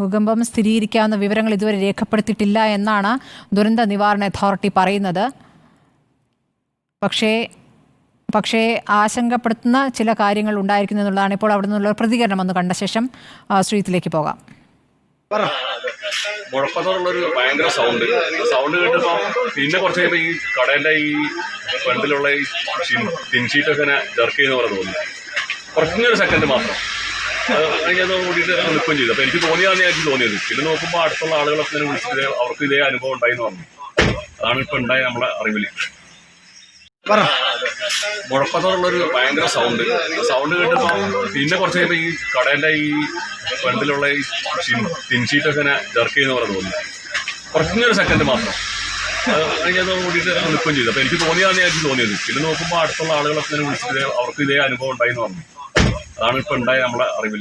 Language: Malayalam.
ഭൂകമ്പം സ്ഥിരീകരിക്കാവുന്ന വിവരങ്ങൾ ഇതുവരെ രേഖപ്പെടുത്തിയിട്ടില്ല എന്നാണ് ദുരന്ത നിവാരണ അതോറിറ്റി പറയുന്നത്. പക്ഷേ ആശങ്കപ്പെടുത്തുന്ന ചില കാര്യങ്ങൾ ഉണ്ടായിരിക്കുന്നു എന്നുള്ളതാണ്. ഇപ്പോൾ അവിടെ നിന്നുള്ള പ്രതികരണം ഒന്ന് കണ്ട ശേഷം ശ്രീത്തിലേക്ക് പോകാം. മുഴക്കത്തോടുള്ളൊരു ഭയങ്കര സൗണ്ട് കേട്ടപ്പോൾ പിന്നെ കുറച്ച് കഴിയുമ്പോൾ ഈ കടേൻ്റെ ഈ ഫ്രണ്ടിലുള്ള ഈ ടിൻഷീറ്റൊക്കെ ഇങ്ങനെ ജർക്ക് ചെയ്യുന്ന പോലെ തോന്നി. കുറഞ്ഞൊരു സെക്കൻഡ് മാത്രം കഴിഞ്ഞത് കൂടിയിട്ട് നിൽക്കുകയും ചെയ്തു. അപ്പോൾ എനിക്ക് തോന്നിയത്. പിന്നെ നോക്കുമ്പോൾ അടുത്തുള്ള ആളുകളൊക്കെ ഇങ്ങനെ വിളിച്ചിട്ട് അവർക്ക് ഇതേ അനുഭവം ഉണ്ടായിന്ന് പറഞ്ഞു. അതാണ് ഇപ്പോൾ ഉണ്ടായ നമ്മുടെ അറിവിൽ. മുഴക്കത്തോടുള്ളൊരു ഭയങ്കര സൗണ്ട് കേട്ടപ്പോൾ പിന്നെ കുറച്ച് കഴിയുമ്പോൾ ഈ കടേൻ്റെ ഈ ഫ്രണ്ടിലുള്ള ഈ ടിൻഷീറ്റൊക്കെ ഇങ്ങനെ ജർക്ക് ചെയ്യുന്ന പോലെ തോന്നി. കുറഞ്ഞൊരു സെക്കൻഡ് മാത്രം കഴിഞ്ഞത് കൂടിയിട്ട് നിൽക്കുകയും ചെയ്തു. അപ്പോൾ എനിക്ക് തോന്നിയത്. പിന്നെ നോക്കുമ്പോൾ അടുത്തുള്ള ആളുകളൊക്കെ ഇങ്ങനെ വിളിച്ചിട്ട് അവർക്ക് ഇതേ അനുഭവം ഉണ്ടായിന്ന് പറഞ്ഞു. അതാണ് ഇപ്പോൾ ഉണ്ടായ നമ്മുടെ അറിവിൽ.